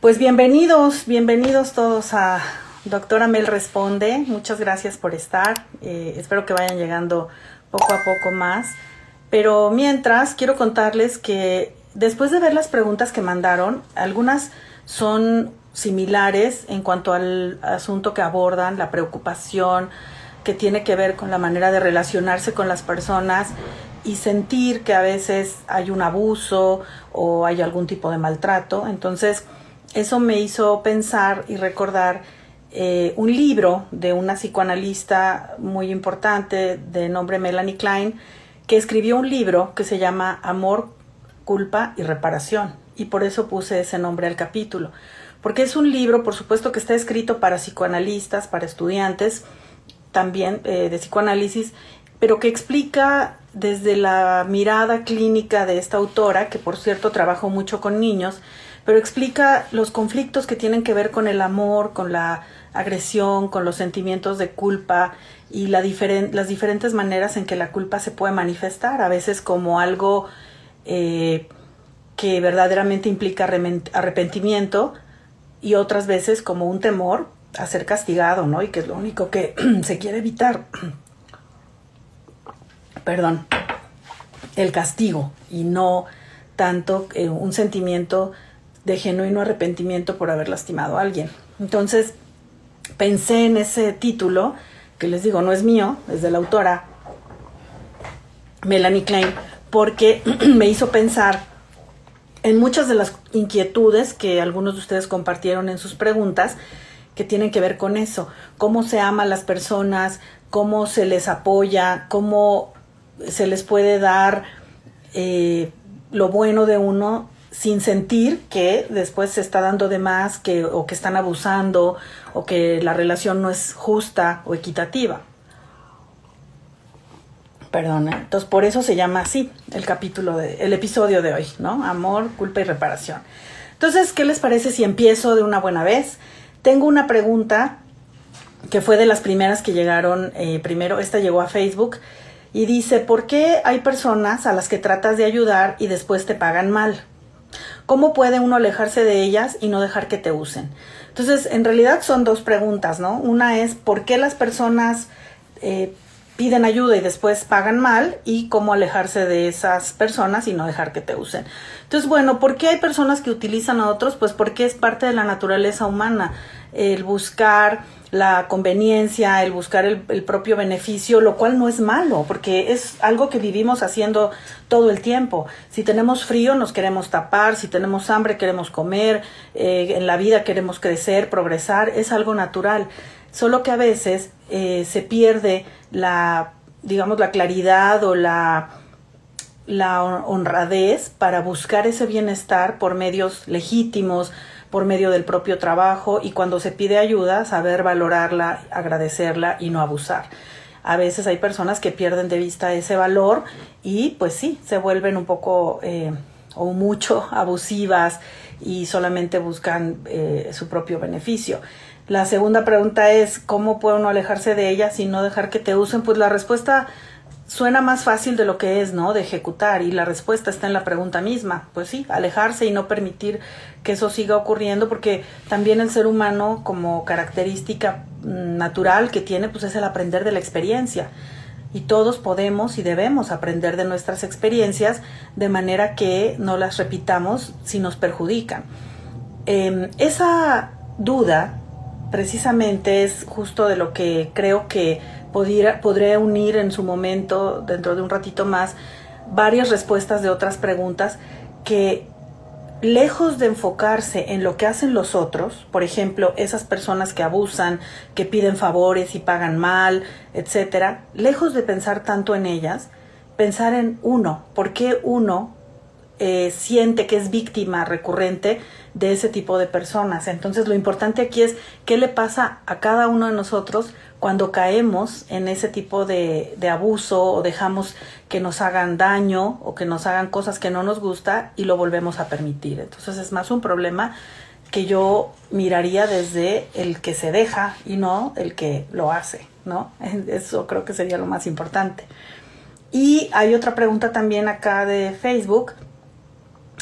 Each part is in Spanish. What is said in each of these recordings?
Pues bienvenidos todos a Doctora Mel Responde. Muchas gracias por estar. Espero que vayan llegando poco a poco más. Pero mientras, quiero contarles que después de ver las preguntas que mandaron, algunas son similares en cuanto al asunto que abordan, la preocupación que tiene que ver con la manera de relacionarse con las personas y sentir que a veces hay un abuso o hay algún tipo de maltrato. Entonces, eso me hizo pensar y recordar un libro de una psicoanalista muy importante de nombre Melanie Klein, que escribió un libro que se llama Amor, Culpa y Reparación. Y por eso puse ese nombre al capítulo. Porque es un libro, por supuesto, que está escrito para psicoanalistas, para estudiantes también de psicoanálisis, pero que explica desde la mirada clínica de esta autora, que por cierto trabajó mucho con niños, pero explica los conflictos que tienen que ver con el amor, con la agresión, con los sentimientos de culpa y las diferentes maneras en que la culpa se puede manifestar, a veces como algo que verdaderamente implica arrepentimiento y otras veces como un temor a ser castigado, ¿no? Y que es lo único que se quiere evitar. Perdón, el castigo y no tanto un sentimiento de genuino arrepentimiento por haber lastimado a alguien. Entonces pensé en ese título, que les digo, no es mío, es de la autora Melanie Klein, porque me hizo pensar en muchas de las inquietudes que algunos de ustedes compartieron en sus preguntas, que tienen que ver con eso, cómo se ama a las personas, cómo se les apoya, cómo se les puede dar lo bueno de uno sin sentir que después se está dando de más, o que están abusando, o que la relación no es justa o equitativa. Perdón, entonces por eso se llama así el episodio de hoy, ¿no? Amor, culpa y reparación. Entonces, ¿qué les parece si empiezo de una buena vez? Tengo una pregunta que fue de las primeras que llegaron primero. Esta llegó a Facebook y dice: ¿por qué hay personas a las que tratas de ayudar y después te pagan mal? ¿Cómo puede uno alejarse de ellas y no dejar que te usen? Entonces, en realidad son dos preguntas, ¿no? Una es ¿por qué las personas piden ayuda y después pagan mal? Y cómo alejarse de esas personas y no dejar que te usen. Entonces, bueno, ¿por qué hay personas que utilizan a otros? Pues porque es parte de la naturaleza humana, el buscar la conveniencia, el buscar el propio beneficio, lo cual no es malo, porque es algo que vivimos haciendo todo el tiempo. Si tenemos frío, nos queremos tapar; si tenemos hambre, queremos comer; en la vida queremos crecer, progresar; es algo natural. Solo que a veces se pierde la claridad o la honradez para buscar ese bienestar por medios legítimos, por medio del propio trabajo, y cuando se pide ayuda, saber valorarla, agradecerla y no abusar. A veces hay personas que pierden de vista ese valor y pues sí, se vuelven un poco o mucho abusivas y solamente buscan su propio beneficio. La segunda pregunta es ¿cómo puede uno alejarse de ellas y no dejar que te usen? Pues la respuesta suena más fácil de lo que es, ¿no? De ejecutar, y la respuesta está en la pregunta misma. Pues sí, alejarse y no permitir que eso siga ocurriendo, porque también el ser humano, como característica natural que tiene, pues es el aprender de la experiencia. Y todos podemos y debemos aprender de nuestras experiencias de manera que no las repitamos si nos perjudican. Esa duda precisamente es justo de lo que creo que podré unir en su momento, dentro de un ratito más, varias respuestas de otras preguntas que, lejos de enfocarse en lo que hacen los otros, por ejemplo, esas personas que abusan, que piden favores y pagan mal, etcétera, lejos de pensar tanto en ellas, pensar en uno. ¿Por qué uno siente que es víctima recurrente de ese tipo de personas? Entonces, lo importante aquí es qué le pasa a cada uno de nosotros cuando caemos en ese tipo de abuso, o dejamos que nos hagan daño o que nos hagan cosas que no nos gusta y lo volvemos a permitir. Entonces, es más un problema que yo miraría desde el que se deja y no el que lo hace, ¿no? Eso creo que sería lo más importante. Y hay otra pregunta también acá de Facebook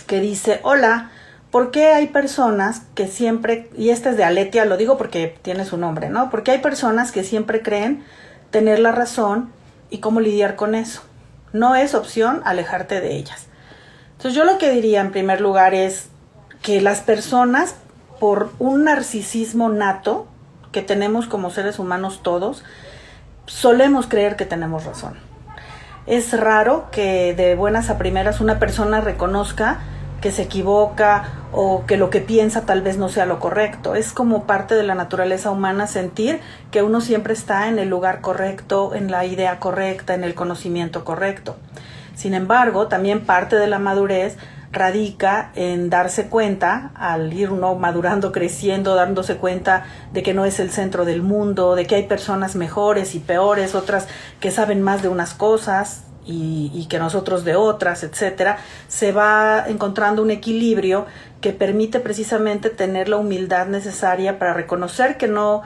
que dice: hola, ¿Por qué hay personas que siempre, y este es de Aletia, lo digo porque tiene su nombre, ¿no? Porque hay personas que siempre creen tener la razón y cómo lidiar con eso. No es opción alejarte de ellas. Entonces yo lo que diría en primer lugar es que las personas, por un narcisismo nato que tenemos como seres humanos todos, solemos creer que tenemos razón. Es raro que de buenas a primeras una persona reconozca que se equivoca o que lo que piensa tal vez no sea lo correcto. Es como parte de la naturaleza humana sentir que uno siempre está en el lugar correcto, en la idea correcta, en el conocimiento correcto. Sin embargo, también parte de la madurez radica en darse cuenta, al ir uno madurando, creciendo, dándose cuenta de que no es el centro del mundo, de que hay personas mejores y peores, otras que saben más de unas cosas y que nosotros de otras, etcétera. Se va encontrando un equilibrio que permite precisamente tener la humildad necesaria para reconocer que no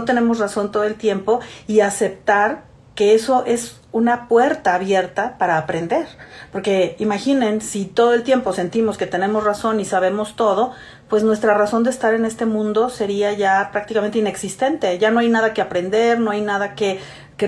tenemos razón todo el tiempo y aceptar que eso es una puerta abierta para aprender. Porque imaginen, si todo el tiempo sentimos que tenemos razón y sabemos todo, pues nuestra razón de estar en este mundo sería ya prácticamente inexistente. Ya no hay nada que aprender, no hay nada que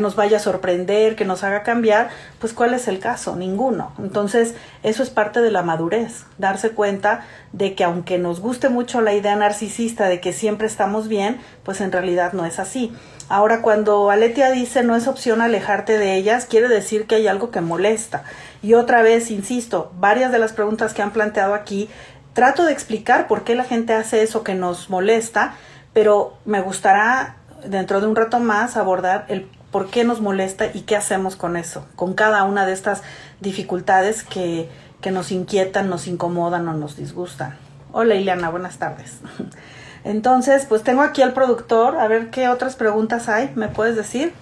nos vaya a sorprender, que nos haga cambiar. Pues ¿cuál es el caso? Ninguno. Entonces eso es parte de la madurez, darse cuenta de que aunque nos guste mucho la idea narcisista de que siempre estamos bien, pues en realidad no es así. Ahora, cuando Aletia dice no es opción alejarte de ellas, quiere decir que hay algo que molesta. Y otra vez, insisto, varias de las preguntas que han planteado aquí, trato de explicar por qué la gente hace eso que nos molesta, pero me gustará dentro de un rato más abordar el por qué nos molesta y qué hacemos con eso, con cada una de estas dificultades que nos inquietan, nos incomodan o nos disgustan. Hola Ileana, buenas tardes. Entonces, pues tengo aquí al productor, a ver qué otras preguntas hay, ¿me puedes decir?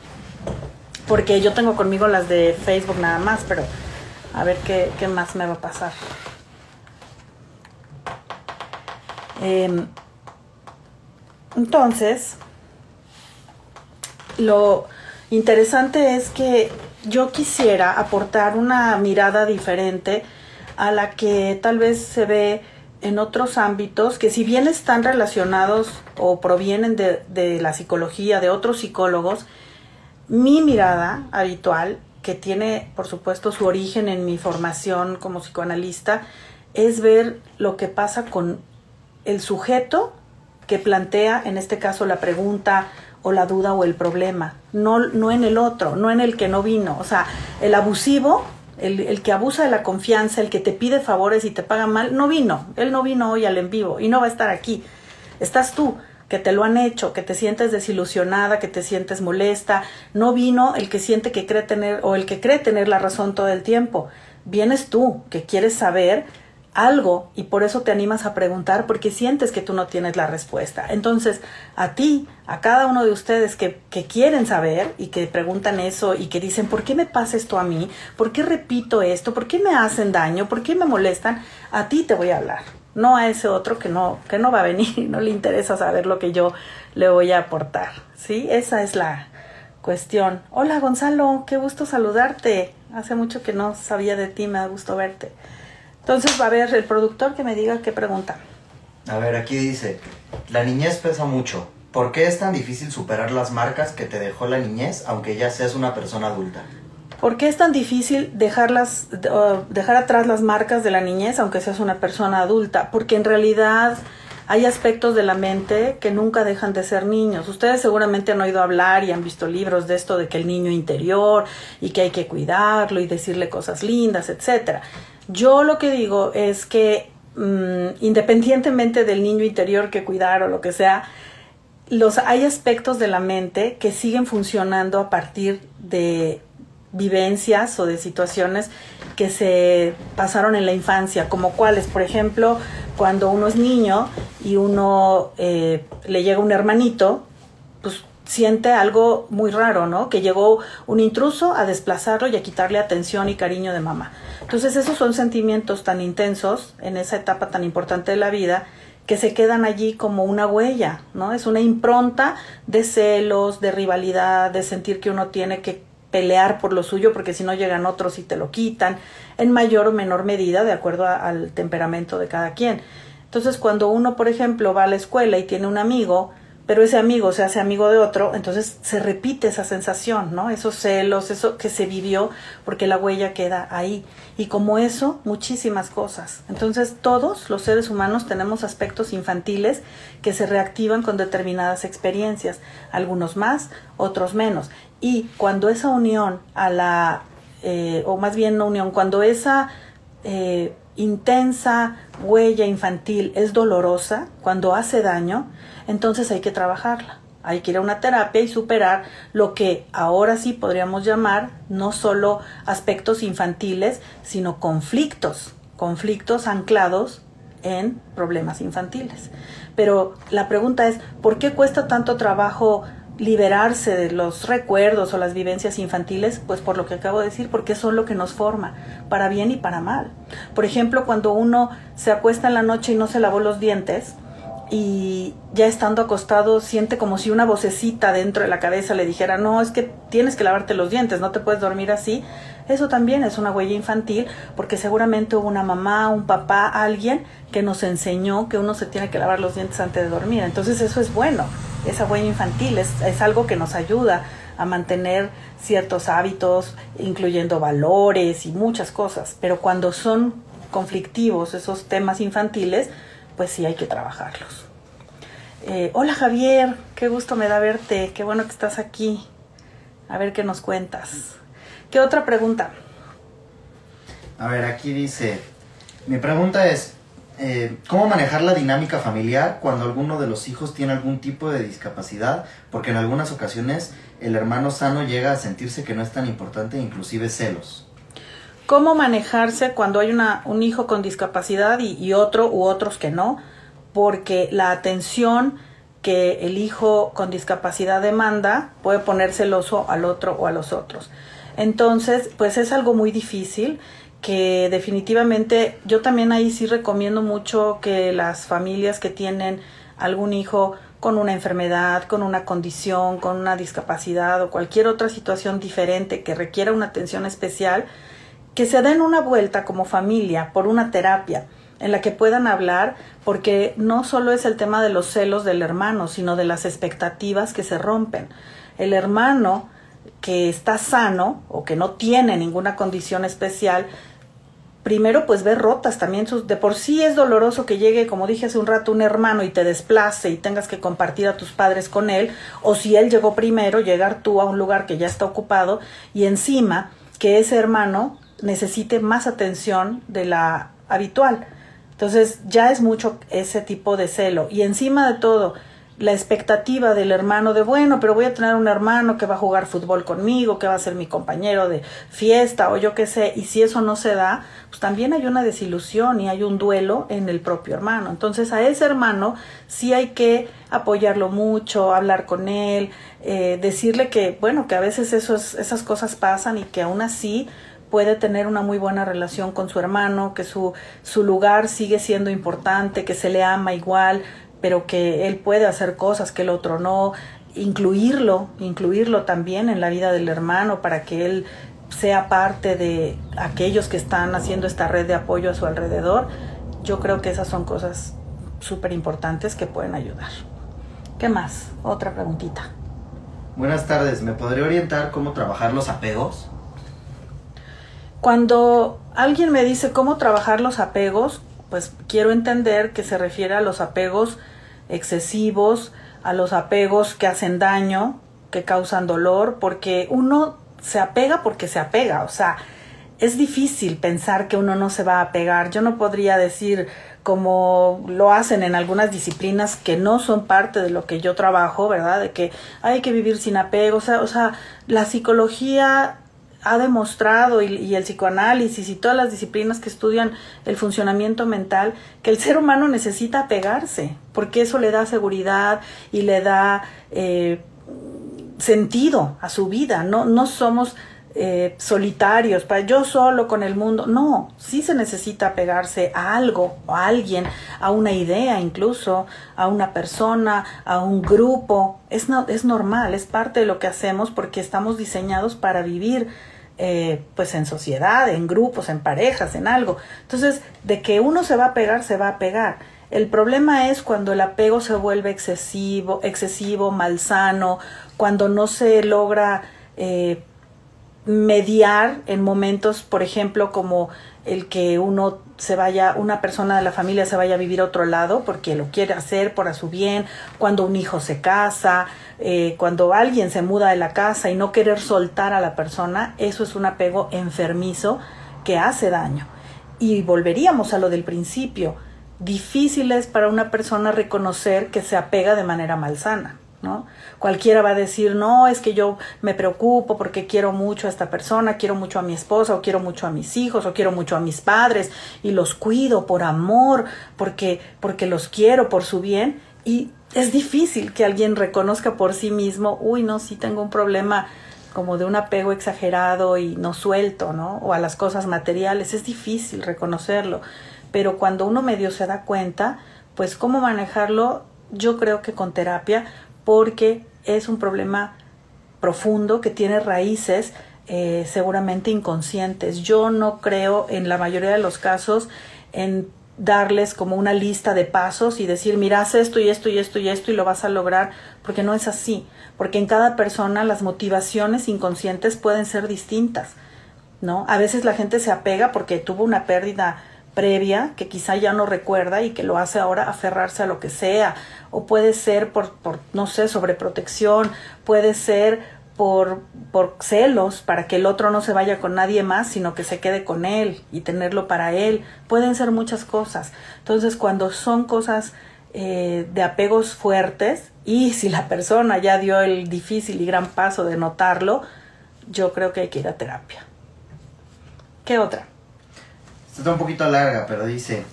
Porque yo tengo conmigo las de Facebook nada más, pero a ver qué más me va a pasar. Entonces, lo interesante es que yo quisiera aportar una mirada diferente a la que tal vez se ve en otros ámbitos, que si bien están relacionados o provienen de la psicología, de otros psicólogos, mi mirada habitual, que tiene por supuesto su origen en mi formación como psicoanalista, es ver lo que pasa con el sujeto que plantea, en este caso, la pregunta o la duda o el problema, no en el otro, no en el que no vino. O sea, el abusivo, el que abusa de la confianza, el que te pide favores y te paga mal, no vino. Él no vino hoy al en vivo y no va a estar aquí. Estás tú, que te lo han hecho, que te sientes desilusionada, que te sientes molesta. No vino el que siente que cree tener o el que cree tener la razón todo el tiempo. Vienes tú, que quieres saber algo y por eso te animas a preguntar porque sientes que tú no tienes la respuesta. Entonces, a ti, a cada uno de ustedes que quieren saber y que preguntan eso y que dicen, ¿por qué me pasa esto a mí? ¿Por qué repito esto? ¿Por qué me hacen daño? ¿Por qué me molestan? A ti te voy a hablar, no a ese otro que no va a venir, no le interesa saber lo que yo le voy a aportar, ¿sí? Esa es la cuestión. Hola Gonzalo, qué gusto saludarte. Hace mucho que no sabía de ti, me da gusto verte. Entonces va a haber el productor que me diga qué pregunta. A ver, aquí dice, la niñez pesa mucho. ¿Por qué es tan difícil superar las marcas que te dejó la niñez, aunque ya seas una persona adulta? ¿Por qué es tan difícil dejar atrás las marcas de la niñez, aunque seas una persona adulta? Porque en realidad hay aspectos de la mente que nunca dejan de ser niños. Ustedes seguramente han oído hablar y han visto libros de esto de que el niño interior y que hay que cuidarlo y decirle cosas lindas, etcétera. Yo lo que digo es que independientemente del niño interior que cuidar o lo que sea, hay aspectos de la mente que siguen funcionando a partir de vivencias o de situaciones que se pasaron en la infancia, como cuáles, por ejemplo, cuando uno es niño y uno le llega un hermanito, pues siente algo muy raro, ¿no? Que llegó un intruso a desplazarlo y a quitarle atención y cariño de mamá. Entonces esos son sentimientos tan intensos en esa etapa tan importante de la vida que se quedan allí como una huella, ¿no? Es una impronta de celos, de rivalidad, de sentir que uno tiene que pelear por lo suyo porque si no llegan otros y te lo quitan, en mayor o menor medida de acuerdo al temperamento de cada quien. Entonces, cuando uno, por ejemplo, va a la escuela y tiene un amigo, pero ese amigo se hace amigo de otro, entonces se repite esa sensación, ¿no? Esos celos, eso que se vivió, porque la huella queda ahí. Y como eso, muchísimas cosas. Entonces, todos los seres humanos tenemos aspectos infantiles que se reactivan con determinadas experiencias, algunos más, otros menos. Y cuando esa unión o más bien no unión, cuando esa intensa huella infantil es dolorosa, cuando hace daño, entonces hay que trabajarla. Hay que ir a una terapia y superar lo que ahora sí podríamos llamar no solo aspectos infantiles, sino conflictos anclados en problemas infantiles. Pero la pregunta es, ¿por qué cuesta tanto trabajo liberarse de los recuerdos o las vivencias infantiles? Pues por lo que acabo de decir, porque son lo que nos forma, para bien y para mal. Por ejemplo, cuando uno se acuesta en la noche y no se lavó los dientes, y ya estando acostado siente como si una vocecita dentro de la cabeza le dijera, no, es que tienes que lavarte los dientes, no te puedes dormir así. Eso también es una huella infantil, porque seguramente hubo una mamá, un papá, alguien que nos enseñó que uno se tiene que lavar los dientes antes de dormir. Entonces eso es bueno, esa huella infantil es algo que nos ayuda a mantener ciertos hábitos, incluyendo valores y muchas cosas. Pero cuando son conflictivos esos temas infantiles, pues sí hay que trabajarlos. Hola Javier, qué gusto me da verte, qué bueno que estás aquí. A ver qué nos cuentas. ¿Qué otra pregunta? A ver, aquí dice, mi pregunta es, ¿cómo manejar la dinámica familiar cuando alguno de los hijos tiene algún tipo de discapacidad? Porque en algunas ocasiones el hermano sano llega a sentirse que no es tan importante, inclusive celos. ¿Cómo manejarse cuando hay un hijo con discapacidad y otro u otros que no? Porque la atención que el hijo con discapacidad demanda puede poner celoso al otro o a los otros. Entonces, pues es algo muy difícil que definitivamente yo también ahí sí recomiendo mucho que las familias que tienen algún hijo con una enfermedad, con una condición, con una discapacidad o cualquier otra situación diferente que requiera una atención especial, que se den una vuelta como familia por una terapia en la que puedan hablar, porque no solo es el tema de los celos del hermano, sino de las expectativas que se rompen. El hermano que está sano o que no tiene ninguna condición especial, primero pues ve rotas también de por sí es doloroso que llegue, como dije hace un rato, un hermano y te desplace y tengas que compartir a tus padres con él, o si él llegó primero, llegar tú a un lugar que ya está ocupado y encima que ese hermano necesite más atención de la habitual. Entonces ya es mucho ese tipo de celo. Y encima de todo, la expectativa del hermano de, bueno, pero voy a tener un hermano que va a jugar fútbol conmigo, que va a ser mi compañero de fiesta o yo qué sé. Y si eso no se da, pues también hay una desilusión y hay un duelo en el propio hermano. Entonces a ese hermano sí hay que apoyarlo mucho, hablar con él, decirle que, bueno, que a veces esas cosas pasan y que aún así puede tener una muy buena relación con su hermano, que su lugar sigue siendo importante, que se le ama igual, pero que él puede hacer cosas que el otro no, incluirlo también en la vida del hermano para que él sea parte de aquellos que están haciendo esta red de apoyo a su alrededor. Yo creo que esas son cosas súper importantes que pueden ayudar. ¿Qué más? Otra preguntita. Buenas tardes, ¿me podría orientar cómo trabajar los apegos? Cuando alguien me dice cómo trabajar los apegos, pues quiero entender que se refiere a los apegos excesivos, a los apegos que hacen daño, que causan dolor, porque uno se apega porque se apega. O sea, es difícil pensar que uno no se va a apegar. Yo no podría decir, como lo hacen en algunas disciplinas que no son parte de lo que yo trabajo, ¿verdad? De que hay que vivir sin apego. O sea, la psicología ha demostrado y el psicoanálisis y todas las disciplinas que estudian el funcionamiento mental que el ser humano necesita apegarse porque eso le da seguridad y le da sentido a su vida. No somos solitarios, para yo solo con el mundo. No, sí se necesita apegarse a algo o a alguien, a una idea incluso, a una persona, a un grupo. Es normal, es parte de lo que hacemos porque estamos diseñados para vivir pues en sociedad, en grupos, en parejas, en algo. Entonces, de que uno se va a pegar, se va a pegar. El problema es cuando el apego se vuelve excesivo, malsano, cuando no se logra mediar en momentos, por ejemplo, como el que una persona de la familia se vaya a vivir a otro lado porque lo quiere hacer por su bien, cuando un hijo se casa, cuando alguien se muda de la casa y no querer soltar a la persona, eso es un apego enfermizo que hace daño. Y volveríamos a lo del principio, difícil es para una persona reconocer que se apega de manera malsana, ¿no? Cualquiera va a decir, no, es que yo me preocupo porque quiero mucho a esta persona, quiero mucho a mi esposa, o quiero mucho a mis hijos, o quiero mucho a mis padres, y los cuido por amor, porque los quiero por su bien, y es difícil que alguien reconozca por sí mismo, uy, no, sí tengo un problema como de un apego exagerado y no suelto, ¿no? O a las cosas materiales, es difícil reconocerlo, pero cuando uno medio se da cuenta, pues cómo manejarlo, yo creo que con terapia, porque es un problema profundo que tiene raíces seguramente inconscientes. Yo no creo en la mayoría de los casos en darles como una lista de pasos y decir, mira, haz esto y esto y esto y esto y lo vas a lograr, porque no es así, porque en cada persona las motivaciones inconscientes pueden ser distintas, ¿no? A veces la gente se apega porque tuvo una pérdida previa que quizá ya no recuerda y que lo hace ahora aferrarse a lo que sea, o puede ser por no sé, sobreprotección, puede ser por celos para que el otro no se vaya con nadie más, sino que se quede con él y tenerlo para él, pueden ser muchas cosas. Entonces, cuando son cosas de apegos fuertes, y si la persona ya dio el difícil y gran paso de notarlo, yo creo que hay que ir a terapia. ¿Qué otra? Está un poquito larga, pero dice,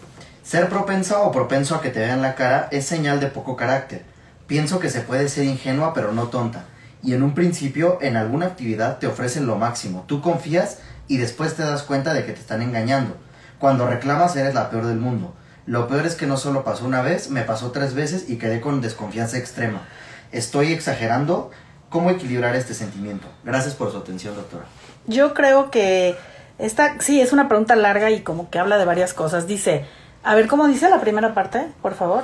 ser propensa o propenso a que te vean la cara es señal de poco carácter. Pienso que se puede ser ingenua pero no tonta. Y en un principio, en alguna actividad te ofrecen lo máximo. Tú confías y después te das cuenta de que te están engañando. Cuando reclamas eres la peor del mundo. Lo peor es que no solo pasó una vez, me pasó 3 veces y quedé con desconfianza extrema. ¿Estoy exagerando? ¿Cómo equilibrar este sentimiento? Gracias por su atención, doctora. Yo creo que sí, es una pregunta larga y como que habla de varias cosas. Dice, a ver, ¿cómo dice la primera parte, por favor?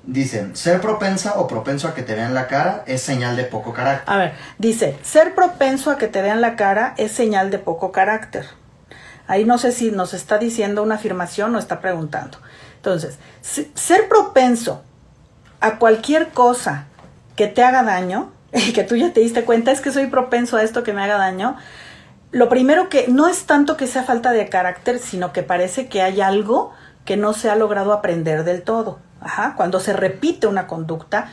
Dicen, ser propensa o propenso a que te vean la cara es señal de poco carácter. A ver, dice, ser propenso a que te vean la cara es señal de poco carácter. Ahí no sé si nos está diciendo una afirmación o está preguntando. Entonces, ser propenso a cualquier cosa que te haga daño, y que tú ya te diste cuenta, es que soy propenso a esto que me haga daño. Lo primero que no es tanto que sea falta de carácter, sino que parece que hay algo que no se ha logrado aprender del todo. Cuando se repite una conducta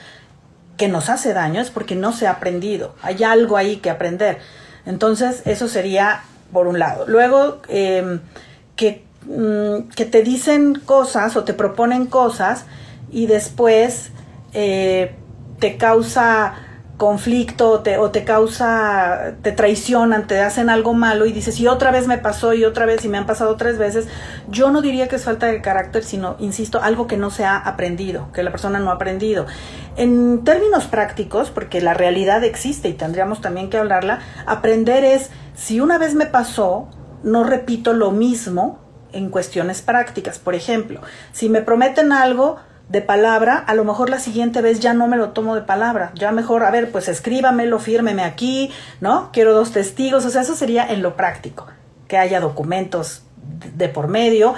que nos hace daño es porque no se ha aprendido. Hay algo ahí que aprender. Entonces, eso sería por un lado. Luego, que te dicen cosas o te proponen cosas y después te causa conflicto te traicionan, te hacen algo malo y dices, y otra vez me pasó y otra vez y me han pasado 3 veces. Yo no diría que es falta de carácter, sino, insisto, algo que no se ha aprendido, que la persona no ha aprendido. En términos prácticos, porque la realidad existe y tendríamos también que hablarla, aprender es, si una vez me pasó, no repito lo mismo en cuestiones prácticas. Por ejemplo, si me prometen algo de palabra, a lo mejor la siguiente vez ya no me lo tomo de palabra, ya mejor, a ver, pues escríbamelo, fírmeme aquí, ¿no? Quiero 2 testigos, o sea, eso sería en lo práctico, que haya documentos de por medio,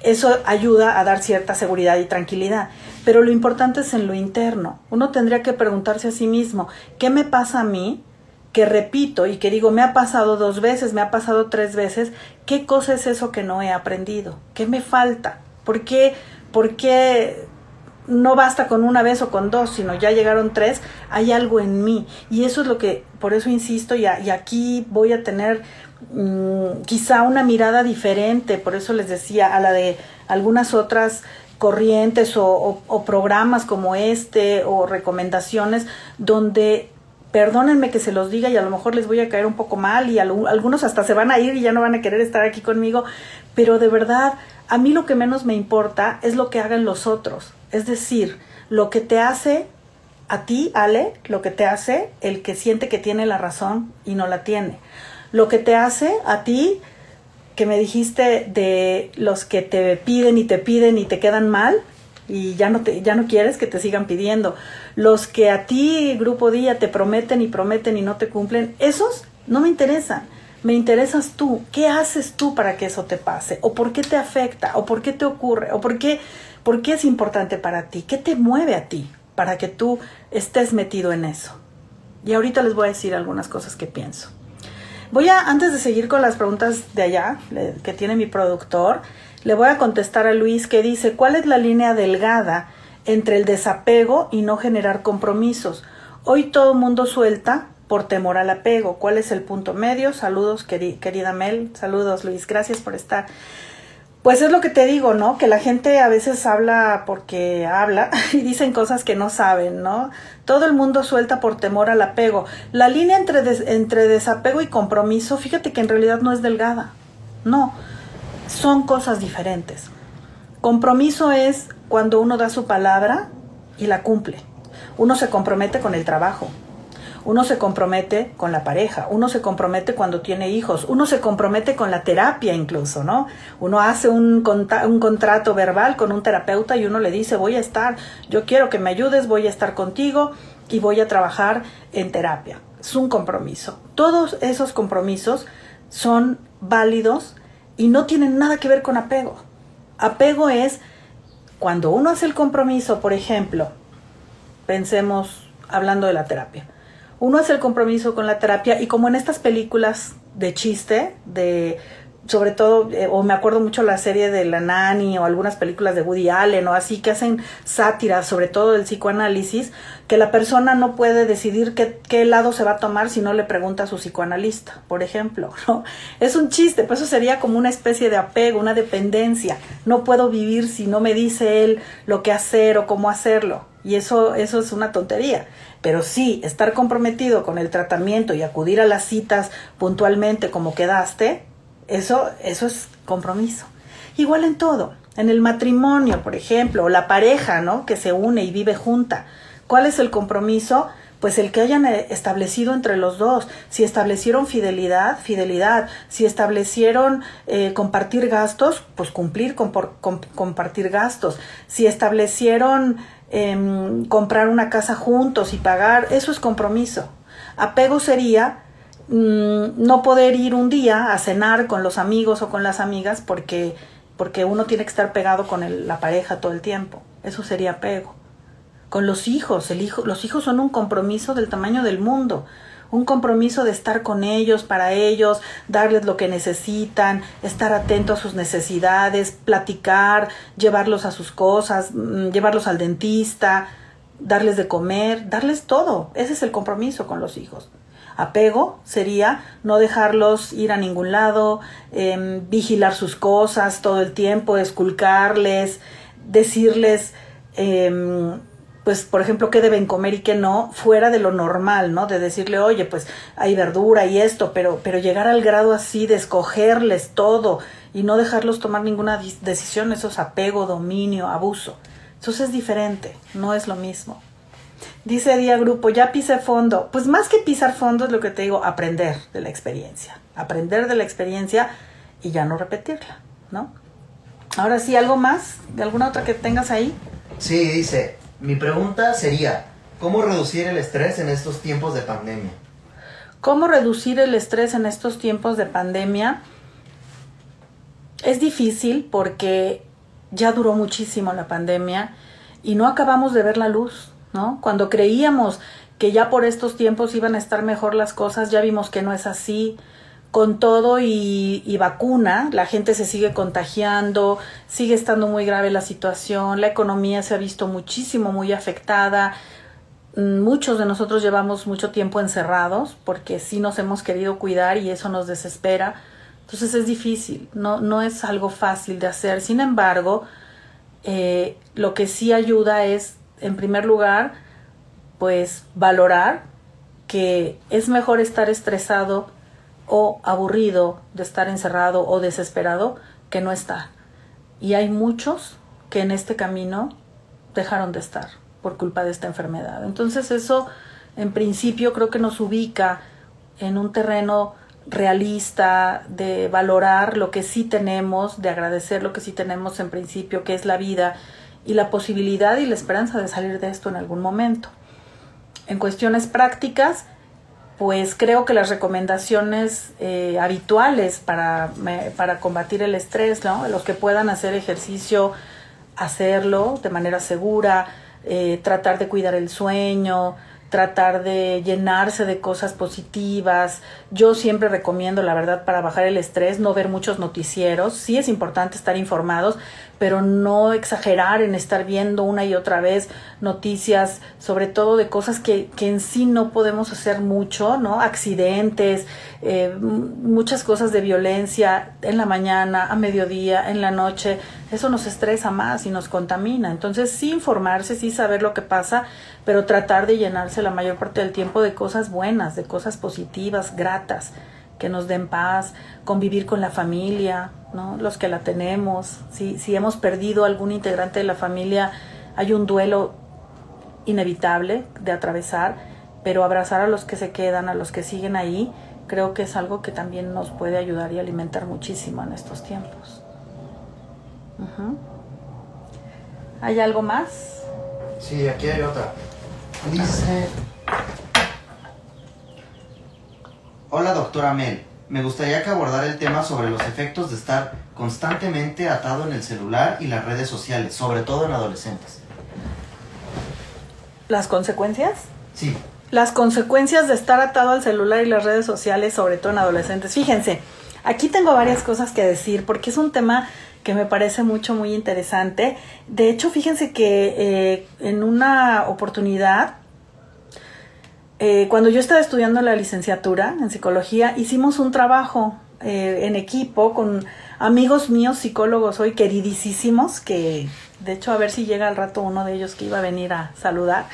eso ayuda a dar cierta seguridad y tranquilidad, pero lo importante es en lo interno. Uno tendría que preguntarse a sí mismo, ¿qué me pasa a mí? Que repito y que digo, me ha pasado 2 veces, me ha pasado 3 veces, ¿qué cosa es eso que no he aprendido? ¿Qué me falta? ¿Por qué no basta con 1 vez o con 2, sino ya llegaron 3, hay algo en mí? Y eso es lo que, por eso insisto, y aquí voy a tener quizá una mirada diferente, por eso les decía, a la de algunas otras corrientes o programas como este, o recomendaciones, donde, perdónenme que se los diga y a lo mejor les voy a caer un poco mal y algunos hasta se van a ir y ya no van a querer estar aquí conmigo, pero de verdad, a mí lo que menos me importa es lo que hagan los otros. Es decir, lo que te hace a ti, Ale, lo que te hace el que siente que tiene la razón y no la tiene. lo que te hace a ti, que me dijiste de los que te piden y te quedan mal y ya no quieres que te sigan pidiendo. Los que a ti, Grupo Día, te prometen y no te cumplen, esos no me interesan. Me interesas tú. ¿Qué haces tú para que eso te pase? ¿O por qué te afecta? ¿O por qué te ocurre? ¿O por qué es importante para ti? ¿Qué te mueve a ti para que tú estés metido en eso? Y ahorita les voy a decir algunas cosas que pienso. Antes de seguir con las preguntas de allá, que tiene mi productor, le voy a contestar a Luis, que dice, ¿cuál es la línea delgada entre el desapego y no generar compromisos? Hoy todo mundo suelta por temor al apego. ¿Cuál es el punto medio? Saludos, querida Mel. Saludos, Luis. Gracias por estar. Pues es lo que te digo, ¿no? Que la gente a veces habla porque habla y dicen cosas que no saben, ¿no? Todo el mundo suelta por temor al apego. La línea entre desapego y compromiso, fíjate que en realidad no es delgada. No, son cosas diferentes. Compromiso es cuando uno da su palabra y la cumple. Uno se compromete con el trabajo. Uno se compromete con la pareja, uno se compromete cuando tiene hijos, uno se compromete con la terapia incluso, ¿no? Uno hace un contrato verbal con un terapeuta y uno le dice, yo quiero que me ayudes, voy a estar contigo y voy a trabajar en terapia. Es un compromiso. Todos esos compromisos son válidos y no tienen nada que ver con apego. Apego es cuando uno hace el compromiso, por ejemplo, pensemos hablando de la terapia. Uno hace el compromiso con la terapia y como en estas películas de chiste, sobre todo, o me acuerdo mucho la serie de La Nanny o algunas películas de Woody Allen o así, que hacen sátiras sobre todo del psicoanálisis, que la persona no puede decidir qué lado se va a tomar si no le pregunta a su psicoanalista, por ejemplo, ¿no? Es un chiste, pues eso sería como una especie de apego, una dependencia. No puedo vivir si no me dice él lo que hacer o cómo hacerlo. Y eso es una tontería. Pero sí, estar comprometido con el tratamiento y acudir a las citas puntualmente como quedaste, eso es compromiso. Igual en todo. En el matrimonio, por ejemplo, o la pareja, ¿no? Que se une y vive junta. ¿Cuál es el compromiso? Pues el que hayan establecido entre los dos. Si establecieron fidelidad. Si establecieron compartir gastos, pues cumplir con compartir gastos. Si establecieron comprar una casa juntos y pagar, eso es compromiso. Apego sería no poder ir un día a cenar con los amigos o con las amigas porque uno tiene que estar pegado con la pareja todo el tiempo. Eso sería apego. Con los hijos, los hijos son un compromiso del tamaño del mundo. Un compromiso de estar con ellos, para ellos, darles lo que necesitan, estar atento a sus necesidades, platicar, llevarlos a sus cosas, llevarlos al dentista, darles de comer, darles todo. Ese es el compromiso con los hijos. Apego sería no dejarlos ir a ningún lado, vigilar sus cosas todo el tiempo, esculcarles, decirles pues, por ejemplo, qué deben comer y qué no, fuera de lo normal, ¿no? De decirle, oye, pues hay verdura y esto, pero llegar al grado así de escogerles todo y no dejarlos tomar ninguna decisión, eso es apego, dominio, abuso. Entonces es diferente, no es lo mismo. Dice Día Grupo, ya pisé fondo. Pues más que pisar fondo es lo que te digo, aprender de la experiencia. Aprender de la experiencia y ya no repetirla, ¿no? Ahora sí, ¿algo más? ¿De alguna otra que tengas ahí? Sí, dice... Mi pregunta sería, ¿cómo reducir el estrés en estos tiempos de pandemia? ¿Cómo reducir el estrés en estos tiempos de pandemia? Es difícil porque ya duró muchísimo la pandemia y no acabamos de ver la luz, ¿no? Cuando creíamos que ya por estos tiempos iban a estar mejor las cosas, ya vimos que no es así. Con todo y vacuna, la gente se sigue contagiando, sigue estando muy grave la situación, la economía se ha visto muy afectada. Muchos de nosotros llevamos mucho tiempo encerrados porque sí nos hemos querido cuidar y eso nos desespera. Entonces es difícil, no es algo fácil de hacer. Sin embargo, lo que sí ayuda es, en primer lugar, pues valorar que es mejor estar estresado o aburrido de estar encerrado o desesperado que no estar. Y hay muchos que en este camino dejaron de estar por culpa de esta enfermedad. Entonces eso, en principio, creo que nos ubica en un terreno realista, de valorar lo que sí tenemos, de agradecer lo que sí tenemos en principio, que es la vida y la posibilidad y la esperanza de salir de esto en algún momento. En cuestiones prácticas, pues creo que las recomendaciones habituales para combatir el estrés, ¿no? Los que puedan hacer ejercicio, hacerlo de manera segura, tratar de cuidar el sueño, tratar de llenarse de cosas positivas. Yo siempre recomiendo, la verdad, para bajar el estrés, no ver muchos noticieros. Sí es importante estar informados, pero no exagerar en estar viendo una y otra vez noticias, sobre todo de cosas que en sí no podemos hacer mucho, ¿no? Accidentes, muchas cosas de violencia en la mañana, a mediodía, en la noche. Eso nos estresa más y nos contamina. Entonces, sí informarse, sí saber lo que pasa, pero tratar de llenarse la mayor parte del tiempo de cosas buenas, de cosas positivas, gratas, que nos den paz, convivir con la familia, ¿no? Los que la tenemos. Si hemos perdido algún integrante de la familia, hay un duelo inevitable de atravesar, pero abrazar a los que se quedan, a los que siguen ahí, creo que es algo que también nos puede ayudar y alimentar muchísimo en estos tiempos. ¿Hay algo más? Sí, aquí hay otra. Dice: hola doctora Mel, me gustaría que abordara el tema sobre los efectos de estar constantemente atado en el celular y las redes sociales, sobre todo en adolescentes. ¿Las consecuencias? Sí. Las consecuencias de estar atado al celular y las redes sociales, sobre todo en adolescentes. Fíjense, aquí tengo varias cosas que decir porque es un tema que me parece muy interesante. De hecho, fíjense que en una oportunidad, cuando yo estaba estudiando la licenciatura en psicología, hicimos un trabajo en equipo con amigos míos psicólogos hoy queridísimos, que de hecho a ver si llega al rato uno de ellos que iba a venir a saludar.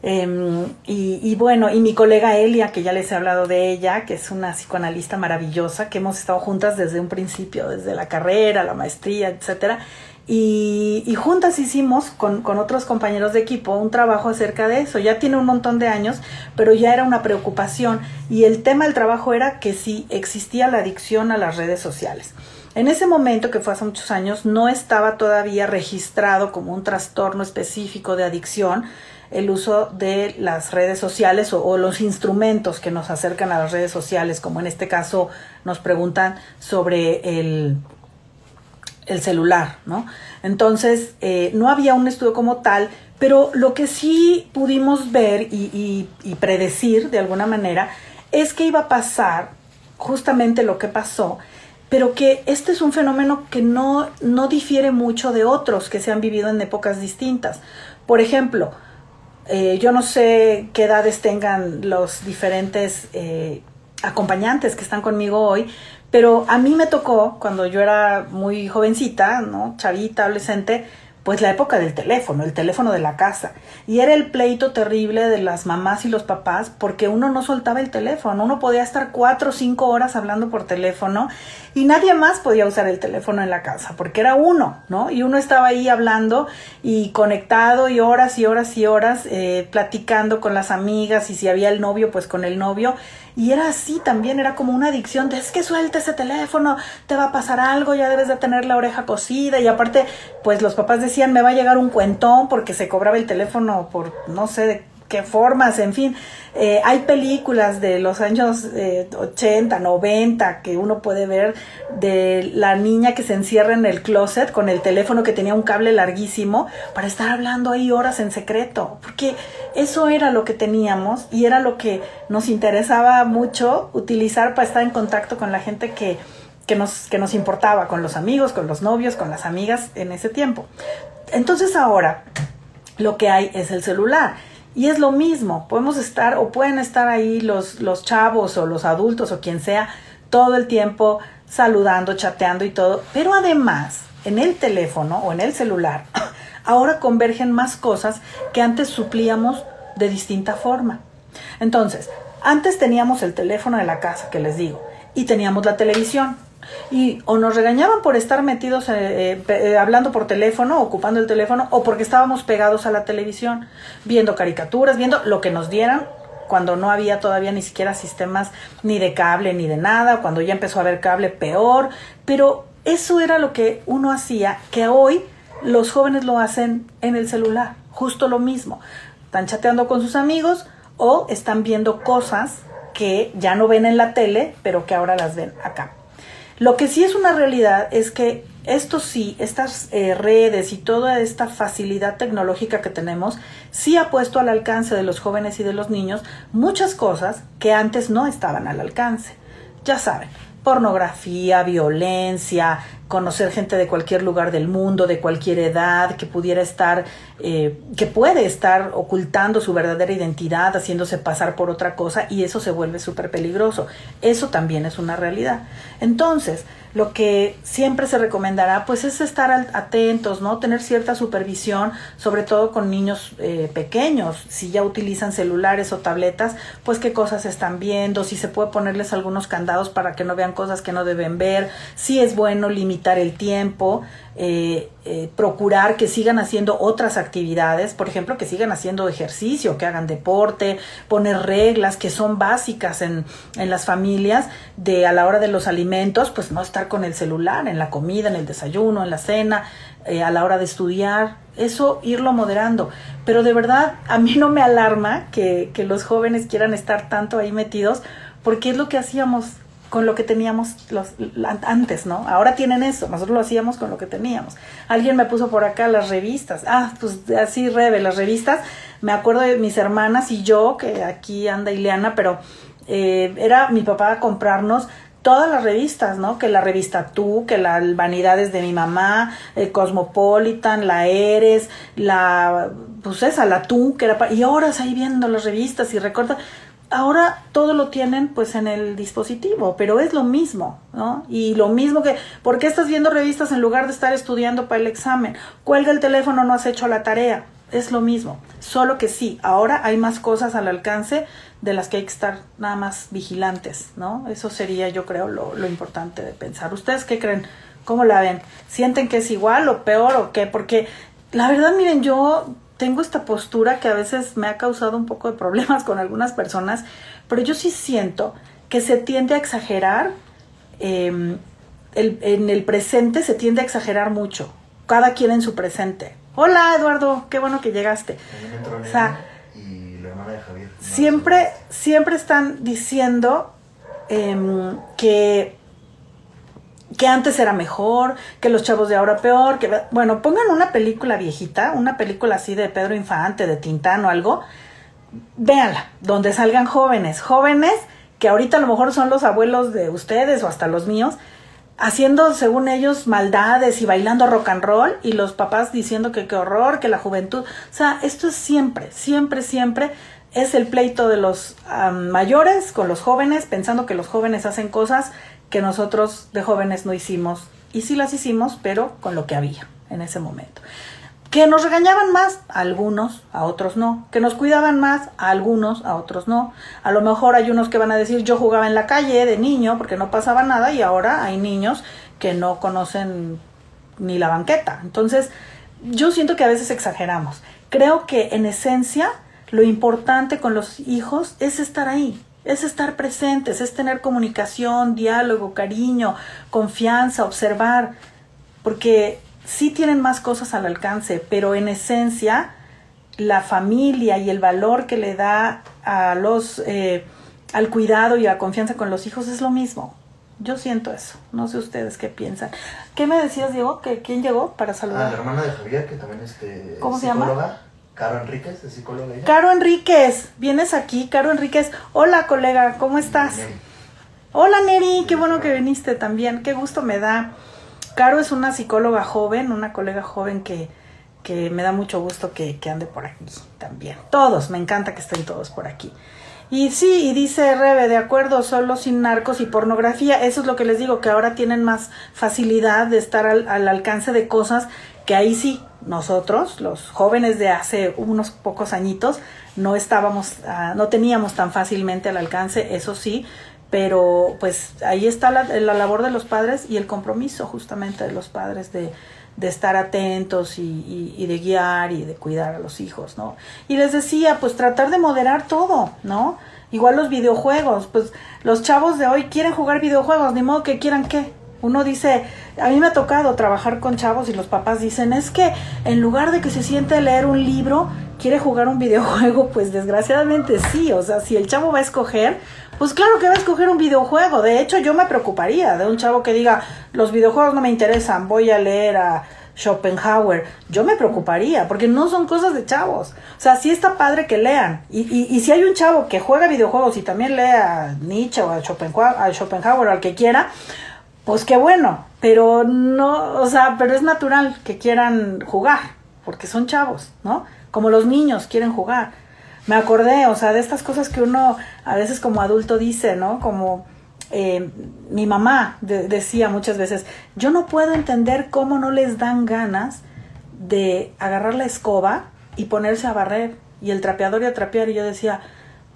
Y bueno, y mi colega Elia, que ya les he hablado de ella, que es una psicoanalista maravillosa, que hemos estado juntas desde un principio, desde la carrera, la maestría, etcétera, y juntas hicimos con otros compañeros de equipo un trabajo acerca de eso. Ya tiene un montón de años, pero ya era una preocupación, y el tema del trabajo era que si existía la adicción a las redes sociales. En ese momento, que fue hace muchos años, no estaba todavía registrado como un trastorno específico de adicción el uso de las redes sociales o los instrumentos que nos acercan a las redes sociales, como en este caso nos preguntan sobre el celular, ¿no? Entonces, no había un estudio como tal, pero lo que sí pudimos ver y predecir de alguna manera es que iba a pasar justamente lo que pasó, pero que este es un fenómeno que no difiere mucho de otros que se han vivido en épocas distintas. Por ejemplo, yo no sé qué edades tengan los diferentes acompañantes que están conmigo hoy, pero a mí me tocó, cuando yo era muy jovencita, ¿no? Chavita, adolescente, pues la época del teléfono, el teléfono de la casa. Y era el pleito terrible de las mamás y los papás porque uno no soltaba el teléfono. Uno podía estar 4 o 5 horas hablando por teléfono y nadie más podía usar el teléfono en la casa porque era uno, ¿no? Y uno estaba ahí hablando y conectado y horas y horas y horas platicando con las amigas, y si había el novio, pues con el novio. Y era así también, era como una adicción de: es que suelta ese teléfono, te va a pasar algo, ya debes de tener la oreja cosida. Y aparte, pues los papás decían: me va a llegar un cuentón, porque se cobraba el teléfono por no sé de qué formas, en fin. Hay películas de los años 80, 90 que uno puede ver de la niña que se encierra en el closet con el teléfono que tenía un cable larguísimo para estar hablando ahí horas en secreto, porque eso era lo que teníamos y era lo que nos interesaba mucho utilizar para estar en contacto con la gente que nos importaba, con los amigos, con los novios, con las amigas en ese tiempo. Entonces ahora lo que hay es el celular. Y es lo mismo, podemos estar o pueden estar ahí los chavos o los adultos o quien sea todo el tiempo saludando, chateando y todo, pero además en el teléfono o en el celular ahora convergen más cosas que antes suplíamos de distinta forma. Entonces, antes teníamos el teléfono de la casa, que les digo, y teníamos la televisión. Y o nos regañaban por estar metidos hablando por teléfono, ocupando el teléfono, o porque estábamos pegados a la televisión, viendo caricaturas, viendo lo que nos dieran cuando no había todavía ni siquiera sistemas ni de cable ni de nada, cuando ya empezó a haber cable peor, pero eso era lo que uno hacía, que hoy los jóvenes lo hacen en el celular, justo lo mismo. Están chateando con sus amigos o están viendo cosas que ya no ven en la tele, pero que ahora las ven acá. Lo que sí es una realidad es que esto sí, estas redes y toda esta facilidad tecnológica que tenemos, sí ha puesto al alcance de los jóvenes y de los niños muchas cosas que antes no estaban al alcance. Ya saben, pornografía, violencia, conocer gente de cualquier lugar del mundo, de cualquier edad, que pudiera estar, que puede estar ocultando su verdadera identidad, haciéndose pasar por otra cosa, y eso se vuelve súper peligroso. Eso también es una realidad. Entonces, lo que siempre se recomendará, pues, es estar atentos, ¿no? Tener cierta supervisión, sobre todo con niños pequeños. Si ya utilizan celulares o tabletas, pues qué cosas están viendo, si se puede ponerles algunos candados para que no vean cosas que no deben ver, si es bueno limitar el tiempo, procurar que sigan haciendo otras actividades, por ejemplo, que sigan haciendo ejercicio, que hagan deporte, poner reglas que son básicas en las familias, de a la hora de los alimentos, pues no estar con el celular en la comida, en el desayuno, en la cena, a la hora de estudiar, eso irlo moderando. Pero de verdad, a mí no me alarma que los jóvenes quieran estar tanto ahí metidos, porque es lo que hacíamos con lo que teníamos antes, ¿no? Ahora tienen eso, nosotros lo hacíamos con lo que teníamos. Alguien me puso por acá las revistas. Pues así, Rebe, las revistas. Me acuerdo de mis hermanas y yo, que aquí anda Ileana, pero era mi papá a comprarnos todas las revistas, ¿no? Que la revista Tú, que la Vanidades de mi mamá, Cosmopolitan, la Eres, pues esa, la Tú, que era y horas ahí viendo las revistas y recorta. Ahora todo lo tienen pues en el dispositivo, pero es lo mismo, ¿no? Y lo mismo que, ¿por qué estás viendo revistas en lugar de estar estudiando para el examen? Cuelga el teléfono, no has hecho la tarea. Es lo mismo, solo que sí, ahora hay más cosas al alcance de las que hay que estar nada más vigilantes, ¿no? Eso sería, yo creo, lo importante de pensar. ¿Ustedes qué creen? ¿Cómo la ven? ¿Sienten que es igual o peor o qué? Porque la verdad, miren, yo tengo esta postura que a veces me ha causado un poco de problemas con algunas personas, pero yo sí siento que se tiende a exagerar, en el presente se tiende a exagerar mucho, cada quien en su presente. Hola, Eduardo, qué bueno que llegaste. O sea, y la hermana de Javier. Siempre están diciendo que antes era mejor, que los chavos de ahora peor, que bueno, pongan una película viejita, una película así de Pedro Infante, de Tintán o algo, véanla, donde salgan jóvenes que ahorita a lo mejor son los abuelos de ustedes o hasta los míos, haciendo según ellos maldades y bailando rock and roll, y los papás diciendo que qué horror, que la juventud, o sea, esto es siempre es el pleito de los mayores con los jóvenes, pensando que los jóvenes hacen cosas que nosotros de jóvenes no hicimos, y sí las hicimos, pero con lo que había en ese momento. Que nos regañaban más a algunos, a otros no. Que nos cuidaban más a algunos, a otros no. A lo mejor hay unos que van a decir, yo jugaba en la calle de niño porque no pasaba nada, y ahora hay niños que no conocen ni la banqueta. Entonces, yo siento que a veces exageramos. Creo que en esencia lo importante con los hijos es estar ahí. Es estar presentes, es tener comunicación, diálogo, cariño, confianza, observar, porque sí tienen más cosas al alcance, pero en esencia la familia y el valor que le da a al cuidado y a la confianza con los hijos es lo mismo. Yo siento eso, no sé ustedes qué piensan. ¿Qué me decías, Diego? ¿Quién llegó para saludar? La hermana de Javier, que también es ¿Cómo se psicóloga. llama? Caro Enríquez, es psicóloga ella. Caro Enríquez, vienes aquí, Caro Enríquez. Hola, colega, ¿cómo estás? Neri. Hola, Neri, qué bueno que viniste también, qué gusto me da. Caro es una psicóloga joven, una colega joven que me da mucho gusto que ande por aquí también. Todos, me encanta que estén todos por aquí. Y sí, y dice Rebe, de acuerdo, solo sin narcos y pornografía. Eso es lo que les digo, que ahora tienen más facilidad de estar al alcance de cosas que ahí sí, nosotros, los jóvenes de hace unos pocos añitos, no teníamos tan fácilmente al alcance, eso sí, pero pues ahí está la labor de los padres y el compromiso justamente de los padres de de estar atentos y de guiar y de cuidar a los hijos, ¿no? Y les decía, pues tratar de moderar todo, ¿no? Igual los videojuegos, pues los chavos de hoy quieren jugar videojuegos, ni modo que quieran qué. Uno dice, a mí me ha tocado trabajar con chavos y los papás dicen, es que en lugar de que se siente a leer un libro, quiere jugar un videojuego. Pues desgraciadamente sí, o sea, si el chavo va a escoger, pues claro que va a escoger un videojuego. De hecho, yo me preocuparía de un chavo que diga, los videojuegos no me interesan, voy a leer a Schopenhauer. Yo me preocuparía, porque no son cosas de chavos. O sea, sí está padre que lean. Y si hay un chavo que juega videojuegos y también lee a Nietzsche o a Schopenhauer o al que quiera, pues qué bueno, pero no, o sea, pero es natural que quieran jugar, porque son chavos, ¿no? Como los niños quieren jugar. Me acordé, o sea, de estas cosas que uno a veces como adulto dice, ¿no? Como mi mamá decía muchas veces, yo no puedo entender cómo no les dan ganas de agarrar la escoba y ponerse a barrer, y el trapeador y a trapear, y yo decía,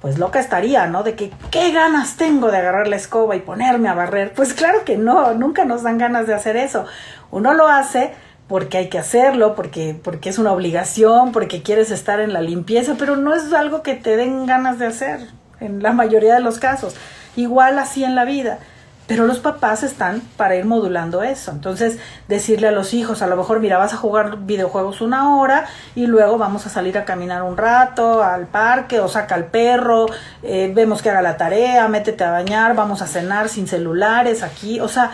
pues loca estaría, ¿no? De que, ¿qué ganas tengo de agarrar la escoba y ponerme a barrer? Pues claro que no, nunca nos dan ganas de hacer eso. Uno lo hace porque hay que hacerlo, porque es una obligación, porque quieres estar en la limpieza, pero no es algo que te den ganas de hacer, en la mayoría de los casos. Igual así en la vida. Pero los papás están para ir modulando eso. Entonces, decirle a los hijos, a lo mejor, mira, vas a jugar videojuegos 1 hora y luego vamos a salir a caminar un rato al parque, o saca al perro, vemos que haga la tarea, métete a bañar, vamos a cenar sin celulares aquí. O sea,